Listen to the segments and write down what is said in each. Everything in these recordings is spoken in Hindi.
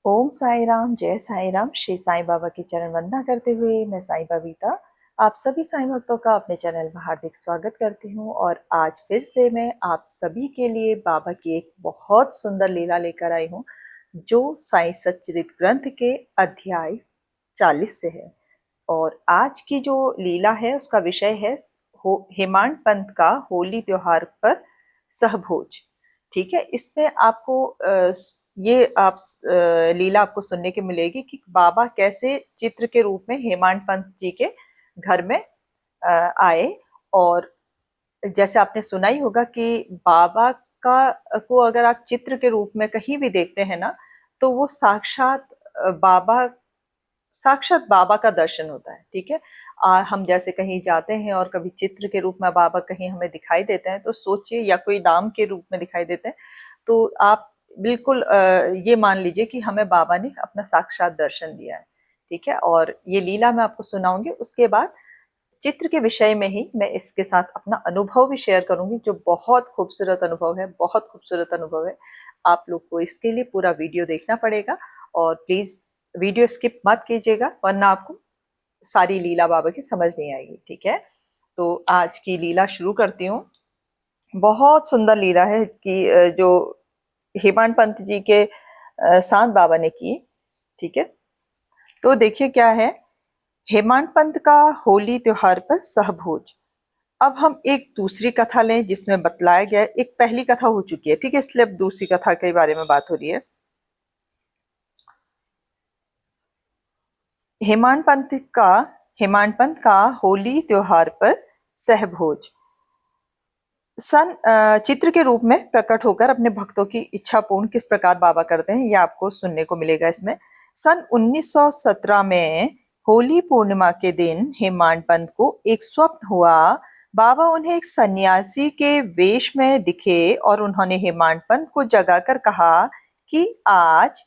ओम साई राम, जय साई राम। श्री साईं बाबा की चरण वंदना करते हुए मैं साईं बबीता आप सभी साईं भक्तों का अपने चैनल में हार्दिक स्वागत करती हूँ। और आज फिर से मैं आप सभी के लिए बाबा की एक बहुत सुंदर लीला लेकर आई हूँ, जो साईं सच्चरित ग्रंथ के अध्याय 40 से है। और आज की जो लीला है उसका विषय है हेमांड पंत का होली त्योहार पर सहभोज। ठीक है, इसमें आपको ये लीला आपको सुनने की मिलेगी कि बाबा कैसे चित्र के रूप में हेमांड पंत जी के घर में आए। और जैसे आपने सुना ही होगा कि बाबा का को अगर आप चित्र के रूप में कहीं भी देखते हैं ना, तो वो साक्षात बाबा का दर्शन होता है। ठीक है, हम जैसे कहीं जाते हैं और कभी चित्र के रूप में बाबा कहीं हमें दिखाई देते हैं, तो सोचिए, या कोई नाम के रूप में दिखाई देते हैं, तो आप बिल्कुल ये मान लीजिए कि हमें बाबा ने अपना साक्षात दर्शन दिया है। ठीक है, और ये लीला मैं आपको सुनाऊंगी। उसके बाद चित्र के विषय में ही मैं इसके साथ अपना अनुभव भी शेयर करूंगी, जो बहुत खूबसूरत अनुभव है, बहुत खूबसूरत अनुभव है। आप लोग को इसके लिए पूरा वीडियो देखना पड़ेगा, और प्लीज वीडियो स्किप मत कीजिएगा, वरना आपको सारी लीला बाबा की समझ नहीं आएगी। ठीक है, तो आज की लीला शुरू करती हूँ। बहुत सुंदर लीला है कि जो हेमांड पंत जी के साथ बाबा ने की। ठीक है, तो देखिए क्या है। हेमांड पंत का होली त्योहार पर सहभोज। अब हम एक दूसरी कथा लें जिसमें बतलाया गया है। एक पहली कथा हो चुकी है, ठीक है, इसलिए अब दूसरी कथा के बारे में बात हो रही है। हेमांड पंत का हेमांड पंत का होली त्योहार पर सहभोज। चित्र के रूप में प्रकट होकर अपने भक्तों की इच्छा पूर्ण किस प्रकार बाबा करते हैं, यह आपको सुनने को मिलेगा इसमें। सन 1917 में होली पूर्णिमा के दिन हेमांड पंत को एक स्वप्न हुआ। बाबा उन्हें एक सन्यासी के वेश में दिखे और उन्होंने हेमांड पंत को जगाकर कहा कि आज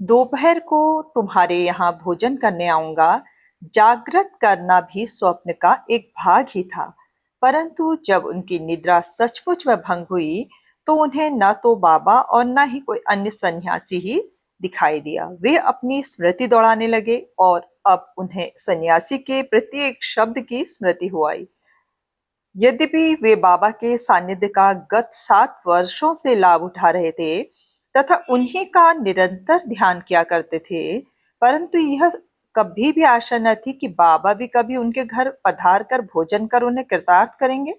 दोपहर को तुम्हारे यहाँ भोजन करने आऊंगा। जागृत करना भी स्वप्न का एक भाग ही था, परंतु जब उनकी निद्रा सचमुच में भंग हुई, तो उन्हें न तो बाबा और न ही कोई अन्य सन्यासी ही दिखाई दिया। वे अपनी स्मृति दौड़ाने लगे और अब उन्हें सन्यासी के प्रत्येक शब्द की स्मृति हो आई। यद्यपि वे बाबा के सानिध्य का गत 7 वर्षों से लाभ उठा रहे थे तथा उन्हीं का निरंतर ध्यान किया करते थे, परंतु यह कभी भी आशा न थी कि बाबा भी कभी उनके घर पधार कर भोजन कर उन्हें कृतार्थ करेंगे।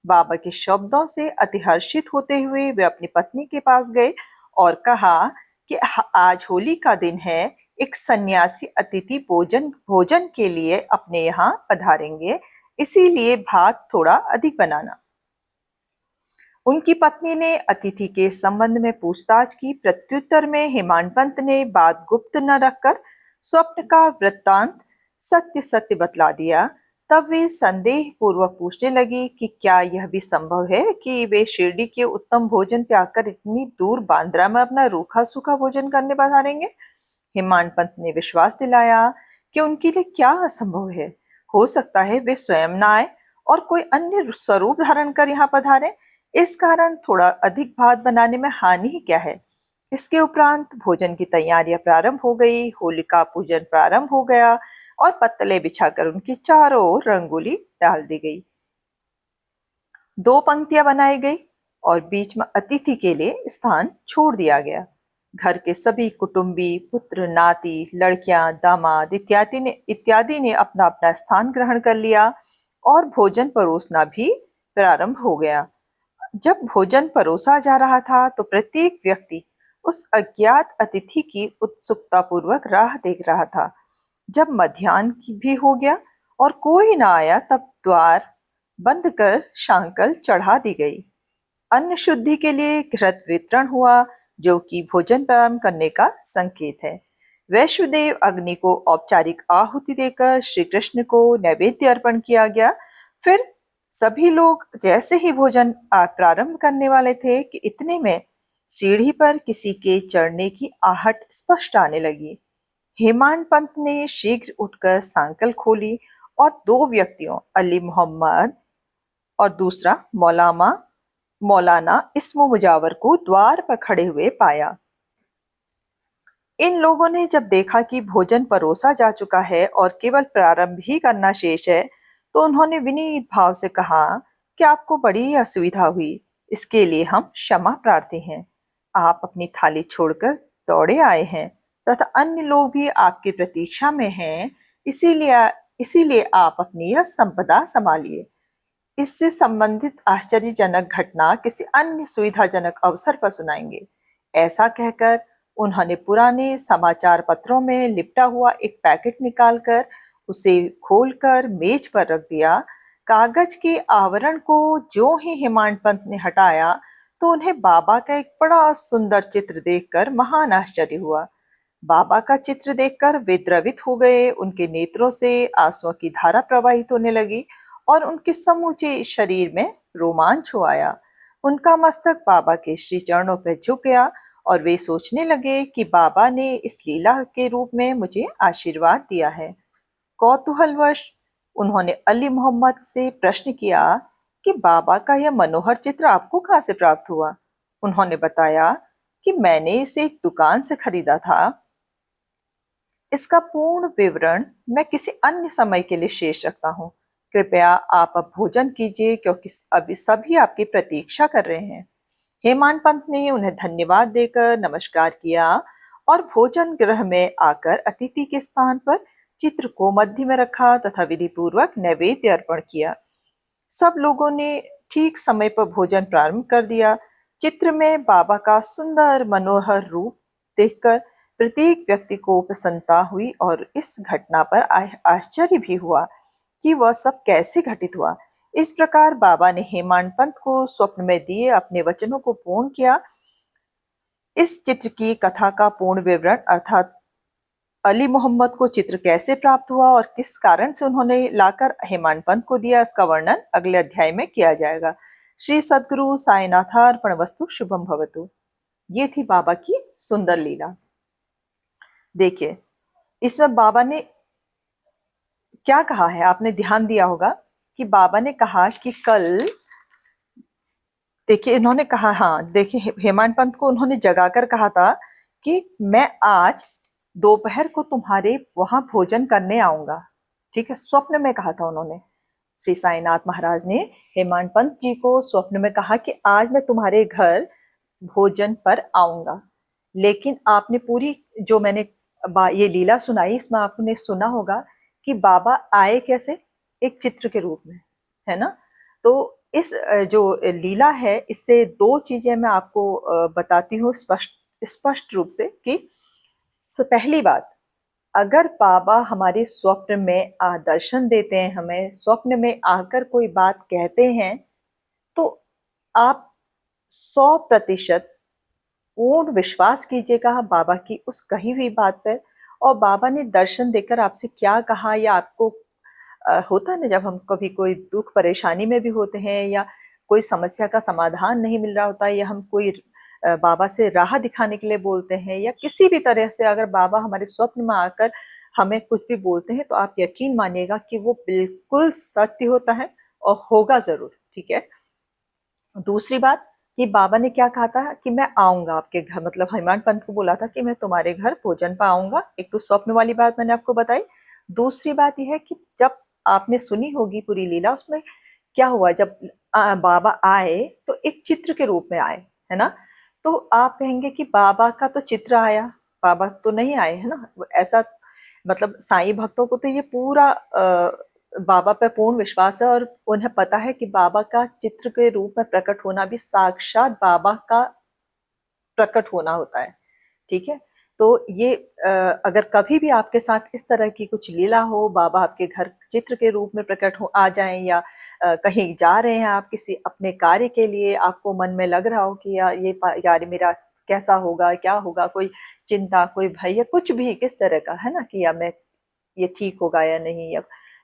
बाबा के शब्दों से अतिहर्षित होते हुए वे अपनी पत्नी के पास गए और कहा कि आज होली का दिन है, एक सन्यासी अतिथि भोजन भोजन के लिए अपने यहाँ पधारेंगे, इसीलिए भात थोड़ा अधिक बनाना। उनकी पत्नी ने अतिथि के संबंध में पूछताछ की। प्रत्युत्तर में हेमांड पंत ने बात गुप्त न रखकर स्वप्न का वृत्तांत सत्य सत्य बतला दिया। तब वे संदेह पूर्वक पूछने लगी कि क्या यह भी संभव है कि वे शिरडी के उत्तम भोजन त्याग कर इतनी दूर बांद्रा में अपना रूखा सूखा भोजन करने पधारेंगे। हेमांड पंत ने विश्वास दिलाया कि उनके लिए क्या असंभव है। हो सकता है वे स्वयं न आए और कोई अन्य स्वरूप धारण कर यहाँ पधारे। इस कारण थोड़ा अधिक भात बनाने में हानि ही क्या है। इसके उपरांत भोजन की तैयारियां प्रारंभ हो गई। होलिका पूजन प्रारंभ हो गया और पत्तले बिछाकर उनकी चारों ओर रंगोली डाल दी गई। 2 पंक्तियां बनाई गई और बीच में अतिथि के लिए स्थान छोड़ दिया गया। घर के सभी कुटुंबी, पुत्र, नाती, लड़कियां, दामाद इत्यादि ने अपना अपना स्थान ग्रहण कर लिया और भोजन परोसना भी प्रारंभ हो गया। जब भोजन परोसा जा रहा था तो प्रत्येक व्यक्ति उस अज्ञात अतिथि की उत्सुकता पूर्वक राह देख रहा था। जब मध्याह्न की भी हो गया और कोई ना आया, तब द्वार बंद कर शांकल चढ़ा दी गई। अन्न शुद्धि के लिए घृत वितरण हुआ, जो कि भोजन प्रारंभ करने का संकेत है। वैश्वदेव अग्नि को औपचारिक आहुति देकर श्री कृष्ण को नैवेद्य अर्पण किया गया। फिर सभी लोग जैसे ही भोजन प्रारंभ करने वाले थे कि इतने में सीढ़ी पर किसी के चढ़ने की आहट स्पष्ट आने लगी। हेमांड पंत ने शीघ्र उठकर सांकल खोली और 2 व्यक्तियों, अली मोहम्मद और दूसरा मौलाना इस्मो मुजावर को द्वार पर खड़े हुए पाया। इन लोगों ने जब देखा कि भोजन परोसा जा चुका है और केवल प्रारंभ ही करना शेष है, तो उन्होंने विनीत भाव से कहा कि आपको बड़ी असुविधा हुई, इसके लिए हम क्षमा प्रार्थी हैं। आप अपनी थाली छोड़कर दौड़े आए हैं तथा अन्य लोग भी आपकी प्रतीक्षा में हैं, इसीलिए इसीलिए आप अपनी यह संपदा संभालिए। इससे संबंधित आश्चर्यजनक घटना किसी अन्य सुविधाजनक अवसर पर सुनाएंगे। ऐसा कहकर उन्होंने पुराने समाचार पत्रों में लिपटा हुआ एक पैकेट निकालकर उसे खोलकर मेज पर रख दिया। कागज के आवरण को जो ही हेमांड पंत ने हटाया, तो उन्हें बाबा का एक बड़ा सुंदर चित्र देखकर महान आश्चर्य हुआ। बाबा का चित्र देखकर वे द्रवित हो गए, उनके नेत्रों से आंसुओं की धारा प्रवाहित होने लगी और उनके समूचे शरीर में रोमांच हो आया। उनका मस्तक बाबा के श्री चरणों पर झुक गया और वे सोचने लगे कि बाबा ने इस लीला के रूप में मुझे आशीर्वाद दिया है। कौतूहलवश उन्होंने अली मोहम्मद से प्रश्न किया कि बाबा का यह मनोहर चित्र आपको कहाँ से प्राप्त हुआ। उन्होंने बताया कि मैंने इसे एक दुकान से खरीदा था। इसका पूर्ण विवरण मैं किसी अन्य समय के लिए शेष रखता हूँ। कृपया आप अब भोजन कीजिए, क्योंकि अभी सभी आपकी प्रतीक्षा कर रहे हैं। हेमांड पंत ने उन्हें धन्यवाद देकर नमस्कार किया और भोजन गृह में आकर अतिथि के स्थान पर चित्र को मध्य में रखा तथा विधि पूर्वक नैवेद्य अर्पण किया। सब लोगों ने ठीक समय पर भोजन प्रारंभ कर दिया। चित्र में बाबा का सुंदर मनोहर रूप देखकर प्रत्येक व्यक्ति को प्रसन्नता हुई और इस घटना पर आश्चर्य भी हुआ कि वह सब कैसे घटित हुआ। इस प्रकार बाबा ने हेमांड पंत को स्वप्न में दिए अपने वचनों को पूर्ण किया। इस चित्र की कथा का पूर्ण विवरण अर्थात अली मोहम्मद को चित्र कैसे प्राप्त हुआ और किस कारण से उन्होंने लाकर हेमांड पंत को दिया, इसका वर्णन अगले अध्याय में किया जाएगा। श्री सद्गुरु साईनाथार्पणमस्तु। शुभम भवतु। ये थी बाबा की सुंदर लीला। देखिए, इसमें बाबा ने क्या कहा है, आपने ध्यान दिया होगा कि बाबा ने कहा कि कल, देखिए इन्होंने कहा, हाँ देखिए, हेमांड पंत को उन्होंने जगाकर कहा था कि मैं आज दोपहर को तुम्हारे वहां भोजन करने आऊंगा। ठीक है, स्वप्न में कहा था उन्होंने। श्री साईनाथ महाराज ने हेमांड पंत जी को स्वप्न में कहा कि आज मैं तुम्हारे घर भोजन पर आऊंगा। लेकिन आपने पूरी जो मैंने ये लीला सुनाई, इसमें आपने सुना होगा कि बाबा आए कैसे, एक चित्र के रूप में, है ना। तो इस जो लीला है, इससे दो चीजें मैं आपको बताती हूँ स्पष्ट रूप से कि पहली बात, अगर बाबा हमारे स्वप्न में दर्शन देते हैं, हमें स्वप्न में आकर कोई बात कहते हैं, तो आप 100% पूर्ण विश्वास कीजिएगा बाबा की उस कही हुई बात पर। और बाबा ने दर्शन देकर आपसे क्या कहा, या आपको होता है ना, जब हम कभी कोई दुख परेशानी में भी होते हैं या कोई समस्या का समाधान नहीं मिल रहा होता है, या हम कोई बाबा से राह दिखाने के लिए बोलते हैं, या किसी भी तरह से अगर बाबा हमारे स्वप्न में आकर हमें कुछ भी बोलते हैं, तो आप यकीन मानिएगा कि वो बिल्कुल सत्य होता है और होगा जरूर। ठीक है। दूसरी बात कि बाबा ने क्या कहा था कि मैं आऊंगा आपके घर, मतलब हेमांड पंत को बोला था कि मैं तुम्हारे घर भोजन पर आऊंगा। एक तो स्वप्न वाली बात मैंने आपको बताई। दूसरी बात यह है कि जब आपने सुनी होगी पूरी लीला, उसमें क्या हुआ, जब बाबा आए तो एक चित्र के रूप में आए, है ना। तो आप कहेंगे कि बाबा का तो चित्र आया, बाबा तो नहीं आए, है ना। ऐसा मतलब साईं भक्तों को तो ये पूरा बाबा पर पूर्ण विश्वास है और उन्हें पता है कि बाबा का चित्र के रूप में प्रकट होना भी साक्षात बाबा का प्रकट होना होता है। ठीक है। तो ये अगर कभी भी आपके साथ इस तरह की कुछ लीला हो, बाबा आपके घर चित्र के रूप में प्रकट हो आ जाएं, या कहीं जा रहे हैं आप किसी अपने कार्य के लिए, आपको मन में लग रहा हो कि यार मेरा कैसा होगा, क्या होगा, कोई चिंता, कोई भय, या कुछ भी किस तरह का, है ना, कि या मैं ये ठीक होगा या नहीं, या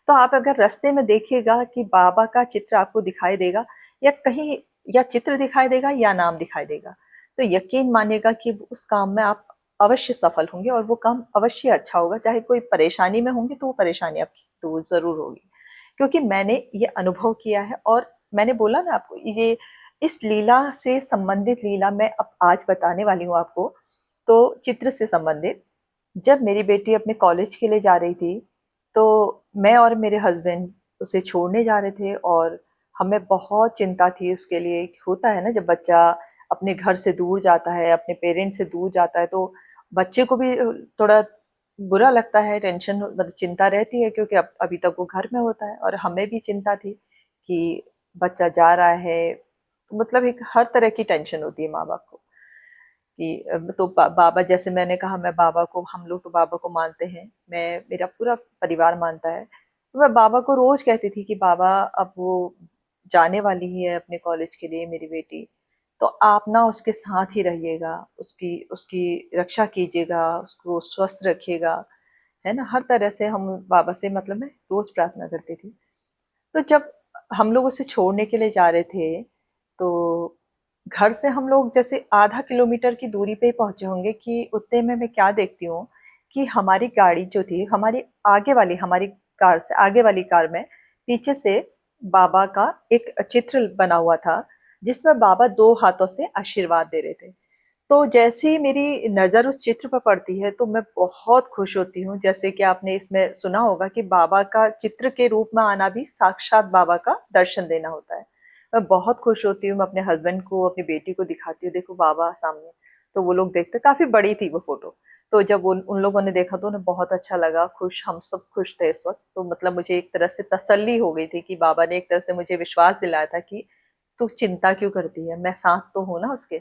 तो आप अगर रास्ते में देखिएगा कि बाबा का चित्र आपको दिखाई देगा, या कहीं या चित्र दिखाई देगा या नाम दिखाई देगा, तो यकीन मानिएगा कि उस काम में आप अवश्य सफल होंगे और वो काम अवश्य अच्छा होगा। चाहे कोई परेशानी में होंगे तो वो परेशानी आपकी दूर जरूर होगी, क्योंकि मैंने ये अनुभव किया है। और मैंने बोला ना आपको, ये इस लीला से संबंधित लीला मैं अब आज बताने वाली हूँ आपको। तो चित्र से संबंधित, जब मेरी बेटी अपने कॉलेज के लिए जा रही थी, तो मैं और मेरे हस्बैंड उसे छोड़ने जा रहे थे और हमें बहुत चिंता थी उसके लिए। होता है ना, जब बच्चा अपने घर से दूर जाता है, अपने पेरेंट्स से दूर जाता है, तो बच्चे को भी थोड़ा बुरा लगता है, टेंशन मतलब चिंता रहती है, क्योंकि अब अभी तक वो घर में होता है और हमें भी चिंता थी कि बच्चा जा रहा है। तो मतलब एक हर तरह की टेंशन होती है माँ बाप को कि तो बाबा, जैसे मैंने कहा, मैं बाबा को, हम लोग तो बाबा को मानते हैं, मैं, मेरा पूरा परिवार मानता है। तो मैं बाबा को रोज कहती थी कि बाबा, अब वो जाने वाली ही है अपने कॉलेज के लिए मेरी बेटी, तो आप ना उसके साथ ही रहिएगा, उसकी उसकी रक्षा कीजिएगा, उसको स्वस्थ रखिएगा, है ना। हर तरह से हम बाबा से, मतलब मैं रोज प्रार्थना करती थी। तो जब हम लोग उसे छोड़ने के लिए जा रहे थे, तो घर से हम लोग जैसे आधा किलोमीटर की दूरी पे ही पहुंचे होंगे कि उतने में मैं क्या देखती हूँ कि हमारी गाड़ी जो थी, हमारी आगे वाली, हमारी कार से आगे वाली कार में पीछे से बाबा का एक चित्र बना हुआ था, जिसमें बाबा दो हाथों से आशीर्वाद दे रहे थे। तो जैसे ही मेरी नज़र उस चित्र पर पड़ती है, तो मैं बहुत खुश होती हूँ। जैसे कि आपने इसमें सुना होगा कि बाबा का चित्र के रूप में आना भी साक्षात बाबा का दर्शन देना होता है। मैं बहुत खुश होती हूँ, मैं अपने हस्बैंड को, अपनी बेटी को दिखाती हूँ, देखो बाबा सामने। तो वो लोग देखते, काफ़ी बड़ी थी वो फ़ोटो। तो जब उन उन लोगों ने देखा तो उन्हें बहुत अच्छा लगा, खुश, हम सब खुश थे इस वक़्त। तो मतलब मुझे एक तरह से तसल्ली हो गई थी कि बाबा ने एक तरह से मुझे विश्वास दिलाया था कि तू चिंता क्यों करती है, मैं साथ तो हूँ ना उसके,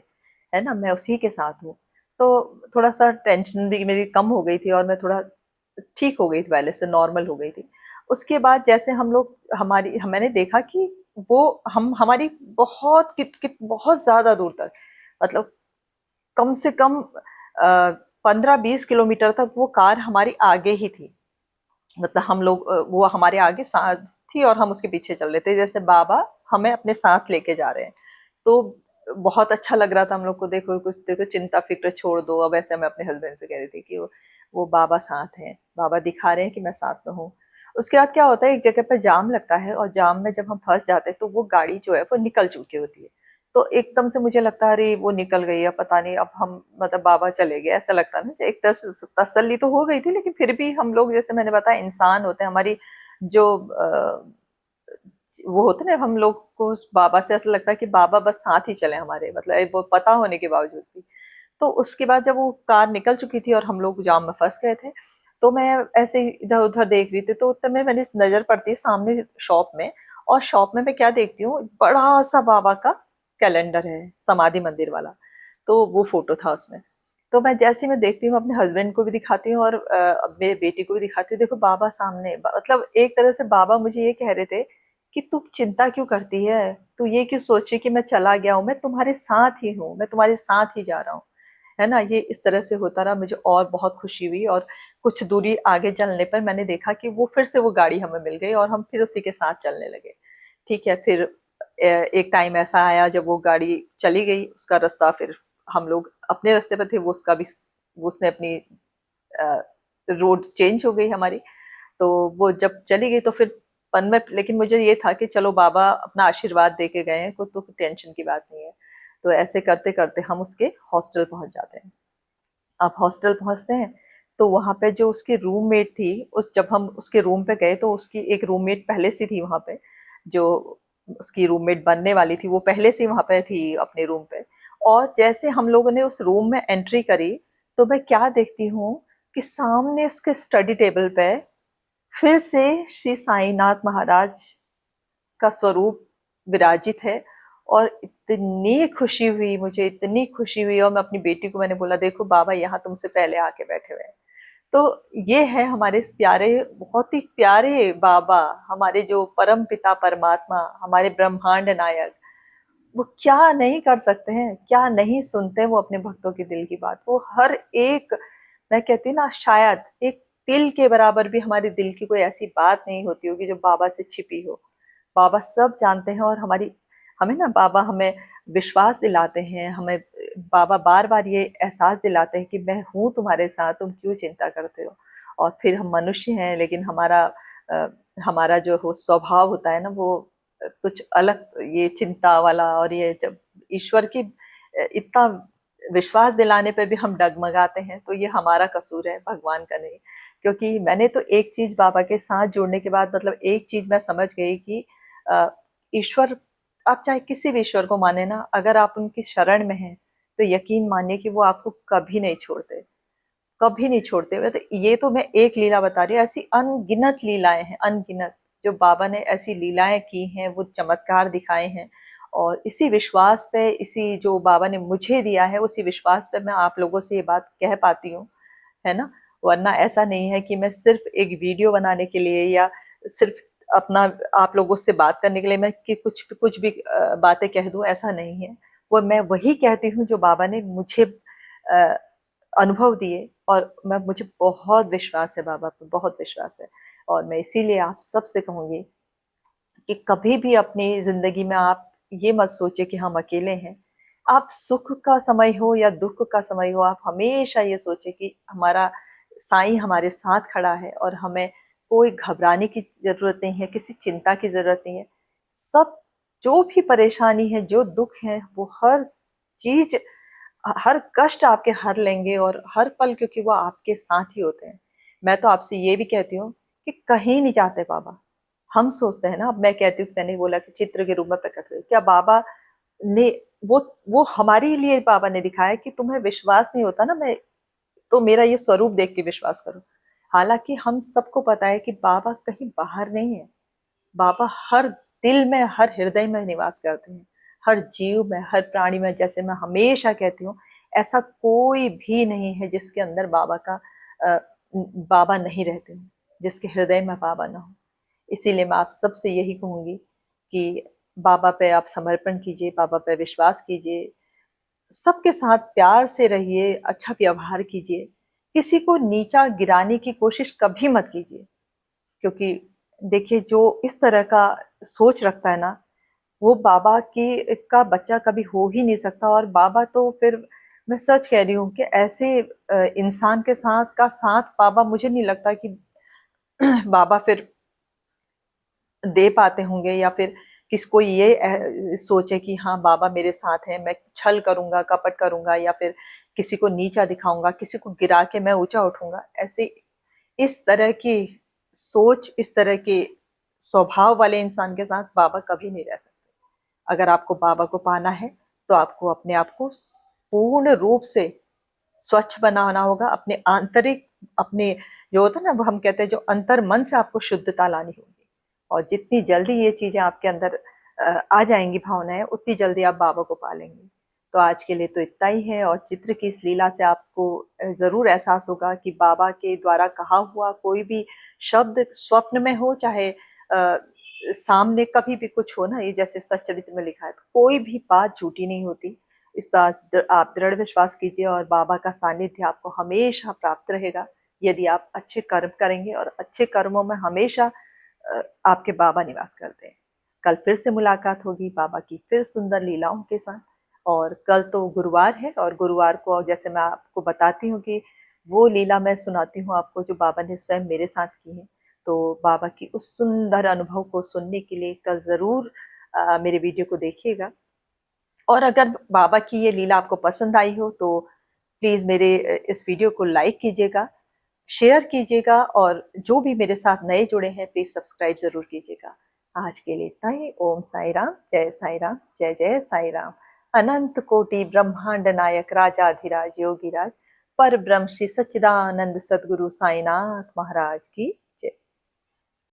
है ना, मैं उसी के साथ हूँ। तो थोड़ा सा टेंशन भी मेरी कम हो गई थी और मैं थोड़ा ठीक हो गई थी, पहले से नॉर्मल हो गई थी। उसके बाद जैसे हम लोग, मैंने देखा कि वो हम हमारी बहुत कित कित बहुत ज्यादा दूर तक, मतलब कम से कम 15-20 किलोमीटर तक वो कार हमारी आगे ही थी। मतलब हम लोग, वो हमारे आगे साथ थी और हम उसके पीछे चल रहे थे, जैसे बाबा हमें अपने साथ लेके जा रहे हैं। तो बहुत अच्छा लग रहा था हम लोग को। देखो कुछ, देखो चिंता फिक्र छोड़ दो अब, ऐसे मैं अपने हस्बैंड से कह रही थी कि वो बाबा साथ हैं, बाबा दिखा रहे हैं कि मैं साथ में हूँ। उसके बाद क्या होता है, एक जगह पर जाम लगता है और जाम में जब हम फंस जाते हैं तो वो गाड़ी जो है वो निकल चुकी होती है। तो एकदम से मुझे लगता है अरे वो निकल गई है, पता नहीं अब हम, मतलब बाबा चले गए, ऐसा लगता है ना। एक तसल्ली तो हो गई थी, लेकिन फिर भी हम लोग, जैसे मैंने बताया, इंसान होते हैं, हमारी जो वो होते ना, हम लोग को उस बाबा से ऐसा लगता है कि बाबा बस साथ ही चले हमारे, मतलब वो पता होने के बावजूद भी। तो उसके बाद जब वो कार निकल चुकी थी और हम लोग जाम में फंस गए थे, तो मैं ऐसे ही इधर उधर देख रही थी, तो उतने में मैंने नजर पड़ती है सामने शॉप में। और शॉप में मैं क्या देखती हूँ, बड़ा सा बाबा का कैलेंडर है, समाधि मंदिर वाला। तो वो फोटो था उसमें। तो मैं जैसे ही मैं देखती हूँ, अपने हस्बैंड को भी दिखाती हूँ और मेरे बेटी को भी दिखाती हूँ, देखो बाबा सामने। मतलब एक तरह से बाबा मुझे ये कह रहे थे कि तू चिंता क्यों करती है, तू ये क्यों सोची कि मैं चला गया हूँ, मैं तुम्हारे साथ ही हूँ, मैं तुम्हारे साथ ही जा रहा हूँ, है ना। ये इस तरह से होता रहा, मुझे और बहुत खुशी हुई। और कुछ दूरी आगे चलने पर मैंने देखा कि वो फिर से वो गाड़ी हमें मिल गई और हम फिर उसी के साथ चलने लगे। ठीक है, फिर एक टाइम ऐसा आया जब वो गाड़ी चली गई, उसका रास्ता, फिर हम लोग अपने रास्ते पर थे, वो उसका भी, वो उसने अपनी रोड चेंज हो गई हमारी। तो वो जब चली गई तो फिर मन में, लेकिन मुझे ये था कि चलो बाबा अपना आशीर्वाद दे के गए हैं, कोई तो टेंशन की बात नहीं है। तो ऐसे करते करते हम उसके हॉस्टल पहुंच जाते हैं। अब हॉस्टल पहुंचते हैं, तो वहां पे जो उसकी रूममेट थी, उस जब हम उसके रूम पे गए तो उसकी एक रूममेट पहले से थी वहां पे, जो उसकी रूममेट बनने वाली थी, वो पहले से वहां पे थी अपने रूम पे। और जैसे हम लोगों ने उस रूम में एंट्री करी, तो मैं क्या देखती हूँ कि सामने उसके स्टडी टेबल पे फिर से श्री साईनाथ महाराज का स्वरूप विराजित है। और इतनी खुशी हुई, मुझे इतनी खुशी हुई। और मैं अपनी बेटी को मैंने बोला, देखो बाबा यहाँ तुमसे पहले आके बैठे हुए हैं। तो ये है हमारे इस प्यारे, बहुत ही प्यारे बाबा, हमारे जो परम पिता परमात्मा, हमारे ब्रह्मांड नायक। वो क्या नहीं कर सकते हैं, क्या नहीं सुनते वो अपने भक्तों के दिल की बात। वो हर एक, मैं कहती हूँ ना, शायद एक तिल के बराबर भी हमारे दिल की कोई ऐसी बात नहीं होती होगी जो बाबा से छिपी हो। बाबा सब जानते हैं। और हमारी, हमें ना बाबा हमें विश्वास दिलाते हैं, हमें बाबा बार बार ये एहसास दिलाते हैं कि मैं हूँ तुम्हारे साथ, तुम क्यों चिंता करते हो। और फिर हम मनुष्य हैं, लेकिन हमारा हमारा जो हो स्वभाव होता है ना, वो कुछ अलग ये चिंता वाला, और ये जब ईश्वर की इतना विश्वास दिलाने पे भी हम डगमगाते हैं, तो ये हमारा कसूर है, भगवान का नहीं। क्योंकि मैंने तो एक चीज बाबा के साथ जुड़ने के बाद, मतलब एक चीज मैं समझ गई कि अ, ईश्वर, आप चाहे किसी भी ईश्वर को माने ना, अगर आप उनकी शरण में हैं तो यकीन मानिए कि वो आपको कभी नहीं छोड़ते, कभी नहीं छोड़ते हुए। तो ये तो मैं एक लीला बता रही हूँ, ऐसी अनगिनत लीलाएं हैं, अनगिनत, जो बाबा ने ऐसी लीलाएं की हैं, वो चमत्कार दिखाए हैं। और इसी विश्वास पे, इसी जो बाबा ने मुझे दिया है, उसी विश्वास पे मैं आप लोगों से ये बात कह पाती हूँ, है ना। वरना ऐसा नहीं है कि मैं सिर्फ एक वीडियो बनाने के लिए या सिर्फ अपना आप लोगों से बात करने के लिए मैं कि कुछ भी बातें कह दूं, ऐसा नहीं है। वो मैं वही कहती हूँ जो बाबा ने मुझे अनुभव दिए, और मुझे बहुत विश्वास है बाबा पे, बहुत विश्वास है। और मैं इसीलिए आप सबसे कहूंगी कि कभी भी अपनी जिंदगी में आप ये मत सोचे कि हम अकेले हैं। आप सुख का समय हो या दुख का समय हो, आप हमेशा ये सोचे कि हमारा साईं हमारे साथ खड़ा है, और हमें कोई घबराने की जरूरत नहीं है, किसी चिंता की जरूरत नहीं है। सब जो भी परेशानी है, जो दुख है, वो हर चीज, हर कष्ट आपके हर लेंगे, और हर पल, क्योंकि वो आपके साथ ही होते हैं। मैं तो आपसे ये भी कहती हूँ कि कहीं नहीं जाते बाबा। हम सोचते हैं ना, अब मैं कहती हूँ, मैंने बोला कि चित्र के रूप में प्रकट हुए, क्या बाबा ने वो वो हमारे लिए बाबा ने दिखाया कि तुम्हें विश्वास नहीं होता ना, मैं तो मेरा ये स्वरूप देख के विश्वास करो। हालांकि हम सबको पता है कि बाबा कहीं बाहर नहीं है, बाबा हर दिल में, हर हृदय में निवास करते हैं, हर जीव में, हर प्राणी में। जैसे मैं हमेशा कहती हूँ, ऐसा कोई भी नहीं है जिसके अंदर बाबा नहीं रहते हैं, जिसके हृदय में बाबा ना हो। इसीलिए मैं आप सबसे यही कहूंगी कि बाबा पे आप समर्पण कीजिए, बाबा पे विश्वास कीजिए, सबके साथ प्यार से रहिए, अच्छा व्यवहार कीजिए, किसी को नीचा गिराने की कोशिश कभी मत कीजिए। क्योंकि देखिए, जो इस तरह का सोच रखता है ना, वो बाबा की का बच्चा कभी हो ही नहीं सकता। और बाबा तो फिर, मैं सच कह रही हूँ कि ऐसे इंसान के साथ बाबा, मुझे नहीं लगता कि बाबा फिर दे पाते होंगे, या फिर किसको ये सोचे कि हाँ बाबा मेरे साथ है, मैं छल करूंगा, कपट करूंगा, या फिर किसी को नीचा दिखाऊंगा, किसी को गिरा के मैं ऊंचा उठूंगा। ऐसे इस तरह की सोच, इस तरह के स्वभाव वाले इंसान के साथ बाबा कभी नहीं रह सकते। अगर आपको बाबा को पाना है तो आपको अपने आप को पूर्ण रूप से स्वच्छ बनाना होगा, अपने आंतरिक, अपने जो होता है ना, वो हम कहते हैं जो अंतर मन से आपको शुद्धता लानी होगी। और जितनी जल्दी ये चीजें आपके अंदर आ जाएंगी, भावनाएं, उतनी जल्दी आप बाबा को पालेंगे। तो आज के लिए तो इतना ही है। और चित्र की इस लीला से आपको जरूर एहसास होगा कि बाबा के द्वारा कहा हुआ कोई भी शब्द, स्वप्न में हो चाहे सामने कभी भी कुछ हो ना, ये जैसे सच्चरित्र में लिखा है, तो कोई भी बात झूठी नहीं होती। इस बात आप दृढ़ विश्वास कीजिए, और बाबा का सानिध्य आपको हमेशा प्राप्त रहेगा यदि आप अच्छे कर्म करेंगे। और अच्छे कर्मों में हमेशा आपके बाबा निवास करते हैं। कल फिर से मुलाकात होगी बाबा की फिर सुंदर लीलाओं के साथ। और कल तो गुरुवार है, और गुरुवार को जैसे मैं आपको बताती हूँ कि वो लीला मैं सुनाती हूँ आपको जो बाबा ने स्वयं मेरे साथ की है। तो बाबा की उस सुंदर अनुभव को सुनने के लिए कल जरूर मेरे वीडियो को देखिएगा। और अगर बाबा की ये लीला आपको पसंद आई हो तो प्लीज मेरे इस वीडियो को लाइक कीजिएगा, शेयर कीजिएगा, और जो भी मेरे साथ नए जुड़े हैं प्लीज सब्सक्राइब जरूर कीजिएगा। आज के लिए इतना ही। ओम साई राम, जय साई राम, जय जय साई राम। अनंत कोटि ब्रह्मांड नायक राजाधिराज योगीराज पर ब्रह्म श्री सच्चिदानंद सदगुरु साईनाथ महाराज की